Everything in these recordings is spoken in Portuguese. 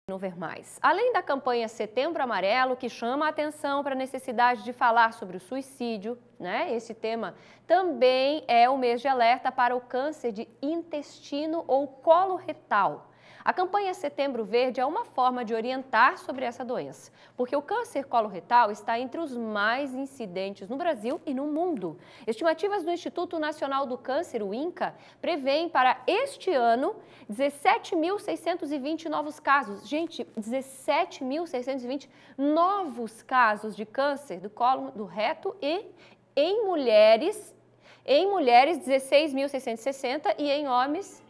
No Ver Mais. Além da campanha Setembro Amarelo, que chama a atenção para a necessidade de falar sobre o suicídio, né? Esse tema também é o mês de alerta para o câncer de intestino ou colo retal. A campanha Setembro Verde é uma forma de orientar sobre essa doença, porque o câncer coloretal está entre os mais incidentes no Brasil e no mundo. Estimativas do Instituto Nacional do Câncer, o INCA, prevêem para este ano 17.620 novos casos. Gente, 17.620 novos casos de câncer do colo do reto e em mulheres 16.660 e em homens...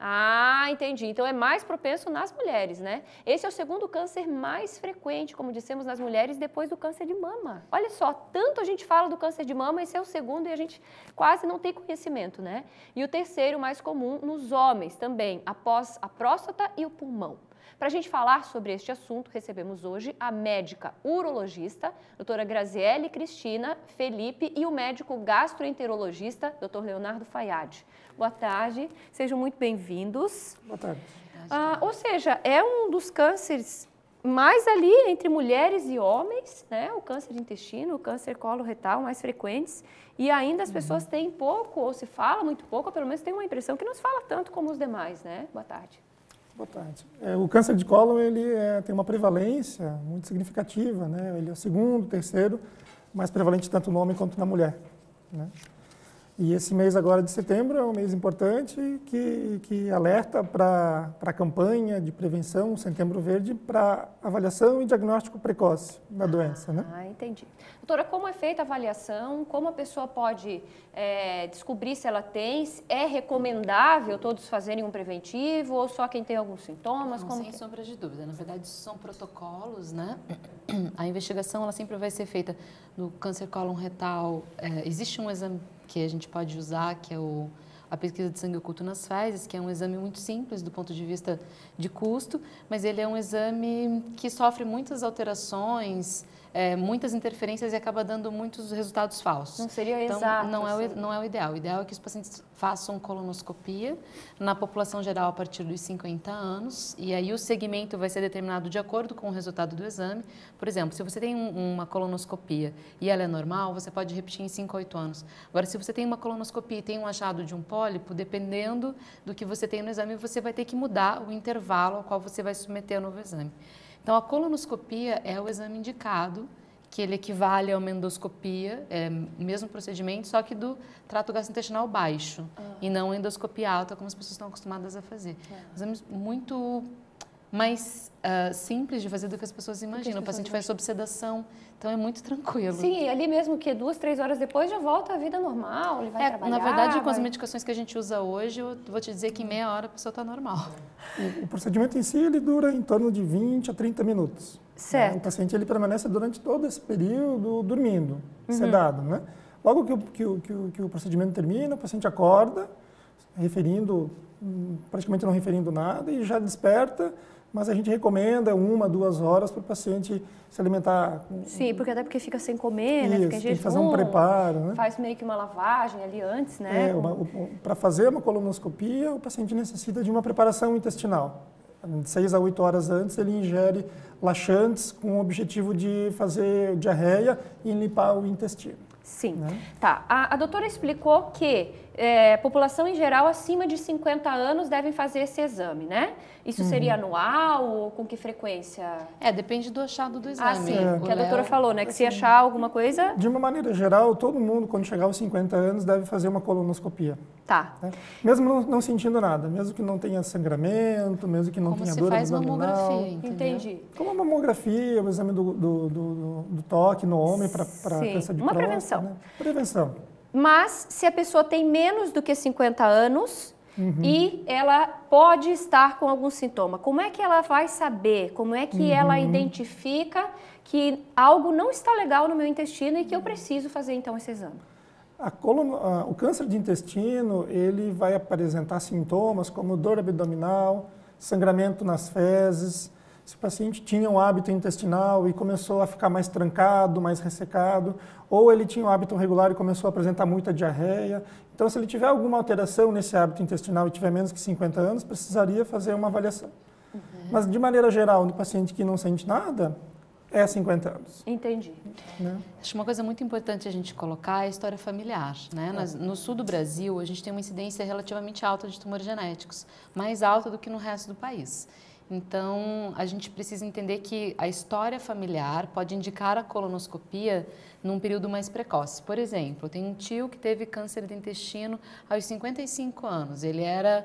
Ah, entendi. Então é mais propenso nas mulheres, né? Esse é o segundo câncer mais frequente, como dissemos, nas mulheres, depois do câncer de mama. Olha só, tanto a gente fala do câncer de mama, esse é o segundo e a gente quase não tem conhecimento, né? E o terceiro mais comum nos homens também, após a próstata e o pulmão. Para a gente falar sobre este assunto, recebemos hoje a médica urologista, doutora Graziele Cristina Felipe, e o médico gastroenterologista, doutor Leonardo Fayad. Boa tarde, sejam muito bem-vindos. Boa tarde. Ou seja, é um dos cânceres mais ali entre mulheres e homens, né? O câncer de intestino, o câncer coloretal mais frequentes, e ainda as pessoas têm pouco, ou se fala muito pouco, ou pelo menos tem uma impressão que não se fala tanto como os demais, né? Boa tarde. Boa tarde. O câncer de cólon tem uma prevalência muito significativa, né? Ele é o segundo, terceiro, mais prevalente tanto no homem quanto na mulher, né? E esse mês agora de setembro é um mês importante que alerta para a campanha de prevenção Setembro Verde para avaliação e diagnóstico precoce da doença, né? Ah, entendi. Doutora, como é feita a avaliação? Como a pessoa pode descobrir se ela tem? É recomendável todos fazerem um preventivo ou só quem tem alguns sintomas? Não, sem sombra de dúvida. Na verdade, são protocolos, né? A investigação ela sempre vai ser feita no câncer cólon retal. Existe um exame que a gente pode usar, que é a pesquisa de sangue oculto nas fezes, que é um exame muito simples do ponto de vista de custo, mas ele é um exame que sofre muitas alterações, muitas interferências e acaba dando muitos resultados falsos. Não seria então, exato. Não é o ideal. O ideal é que os pacientes façam colonoscopia na população geral a partir dos 50 anos, e aí o segmento vai ser determinado de acordo com o resultado do exame. Por exemplo, se você tem uma colonoscopia e ela é normal, você pode repetir em 5 a 8 anos. Agora, se você tem uma colonoscopia e tem um achado de um pólipo, dependendo do que você tem no exame, você vai ter que mudar o intervalo ao qual você vai submeter o novo exame. Então, a colonoscopia é o exame indicado, que ele equivale a uma endoscopia, o mesmo procedimento, só que do trato gastrointestinal baixo, e não a endoscopia alta, como as pessoas estão acostumadas a fazer. Exames muito mais simples de fazer do que as pessoas imaginam. O paciente faz sob sedação, então é muito tranquilo. Sim, ali mesmo que 2, 3 horas depois já volta à vida normal, ele vai trabalhar. Na verdade, com as medicações que a gente usa hoje, eu vou te dizer que em meia hora a pessoa está normal. O procedimento em si, ele dura em torno de 20 a 30 minutos. Certo. Né? O paciente ele permanece durante todo esse período dormindo, sedado, né? Logo que o procedimento termina, o paciente acorda, praticamente não referindo nada, e já desperta, mas a gente recomenda 1 a 2 horas para o paciente se alimentar. Sim, até porque fica sem comer, né? Isso, Fica em tem que jejum, fazer um preparo, né? faz meio que uma lavagem ali antes, né? Para fazer uma colonoscopia, o paciente necessita de uma preparação intestinal. De 6 a 8 horas antes, ele ingere laxantes com o objetivo de fazer diarreia e limpar o intestino. Sim. Né? Tá. A doutora explicou que população em geral acima de 50 anos devem fazer esse exame, né? Isso seria anual ou com que frequência? Depende do achado do exame. Ah, sim. Que a doutora falou, né? Que se achar alguma coisa... De uma maneira geral, todo mundo, quando chegar aos 50 anos, deve fazer uma colonoscopia. Tá. Né? Mesmo não sentindo nada, mesmo que não tenha sangramento, mesmo que não tenha dor abdominal. Como se faz mamografia, entendeu? Entendi. Como a mamografia, o exame do toque no homem para câncer de próstata. Prevenção. Né? Prevenção. Mas, se a pessoa tem menos do que 50 anos e ela pode estar com algum sintoma, como é que ela vai saber? Como é que ela identifica que algo não está legal no meu intestino e que eu preciso fazer, então, esse exame? O câncer de intestino, ele vai apresentar sintomas como dor abdominal, sangramento nas fezes. Se o paciente tinha um hábito intestinal e começou a ficar mais trancado, mais ressecado, ou ele tinha um hábito regular e começou a apresentar muita diarreia. Então, se ele tiver alguma alteração nesse hábito intestinal e tiver menos que 50 anos, precisaria fazer uma avaliação. Mas, de maneira geral, no paciente que não sente nada, é 50 anos. Entendi. Né? Acho que uma coisa muito importante a gente colocar é a história familiar, né? No sul do Brasil, a gente tem uma incidência relativamente alta de tumores genéticos, mais alta do que no resto do país. Então, a gente precisa entender que a história familiar pode indicar a colonoscopia num período mais precoce. Por exemplo, eu tenho um tio que teve câncer de intestino aos 55 anos. Ele era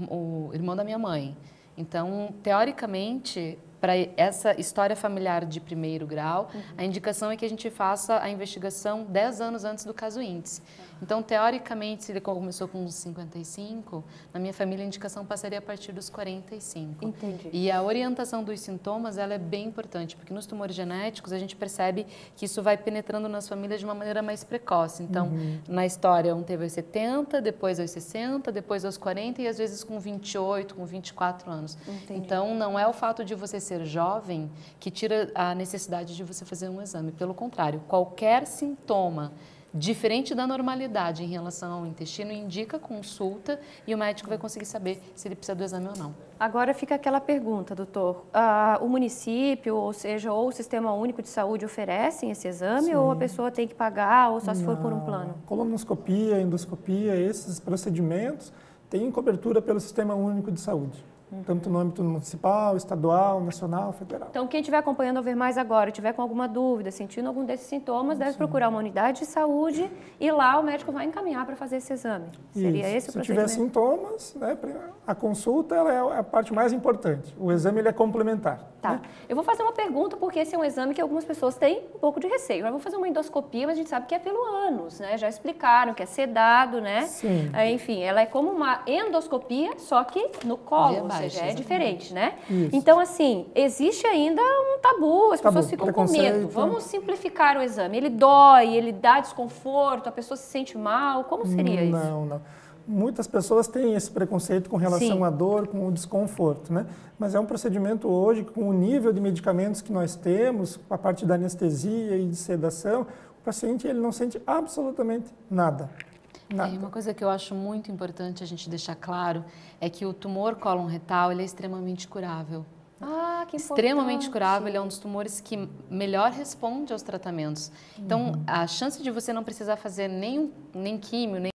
o irmão da minha mãe. Então, teoricamente, para essa história familiar de primeiro grau, a indicação é que a gente faça a investigação 10 anos antes do caso índice. Então, teoricamente, se ele começou com uns 55, na minha família a indicação passaria a partir dos 45. Entendi. E a orientação dos sintomas, ela é bem importante, porque nos tumores genéticos a gente percebe que isso vai penetrando nas famílias de uma maneira mais precoce. Então, na história, um teve aos 70, depois aos 60, depois aos 40 e às vezes com 28, com 24 anos. Entendi. Então, não é o fato de você ser jovem que tira a necessidade de você fazer um exame. Pelo contrário, qualquer sintoma diferente da normalidade em relação ao intestino indica consulta e o médico vai conseguir saber se ele precisa do exame ou não. Agora fica aquela pergunta, doutor. O município, ou seja, ou o Sistema Único de Saúde oferecem esse exame? Sim. Ou a pessoa tem que pagar, ou só se for por um plano? Colonoscopia, endoscopia, esses procedimentos têm cobertura pelo Sistema Único de Saúde. Tanto no âmbito municipal, estadual, nacional, federal. Então, quem estiver acompanhando o Ver Mais agora, tiver com alguma dúvida, sentindo algum desses sintomas, deve procurar uma unidade de saúde e lá o médico vai encaminhar para fazer esse exame. Seria esse o Se tiver procedimento? sintomas, né, a consulta ela é a parte mais importante. O exame ele é complementar. Tá. Né? Eu vou fazer uma pergunta, porque esse é um exame que algumas pessoas têm um pouco de receio. Eu vou fazer uma endoscopia, mas a gente sabe que é pelo ânus, né? Já explicaram que é sedado, né? Sim. Enfim, ela é como uma endoscopia, só que no colo, Via ou baixa, seja, é exatamente. diferente, né? Isso. Então, assim, existe ainda um tabu, as pessoas ficam com preconceito. medo. Vamos simplificar o exame. Ele dói, ele dá desconforto, a pessoa se sente mal. Como seria isso? Não. Muitas pessoas têm esse preconceito com relação Sim. à dor, com o desconforto, né? Mas é um procedimento hoje, com o nível de medicamentos que nós temos, com a parte da anestesia e de sedação, o paciente ele não sente absolutamente nada. Nada. E uma coisa que eu acho muito importante a gente deixar claro é que o tumor cólon retal ele é extremamente curável. Ah, que importante. Extremamente curável, ele é um dos tumores que melhor responde aos tratamentos. Então, a chance de você não precisar fazer nem químio, nem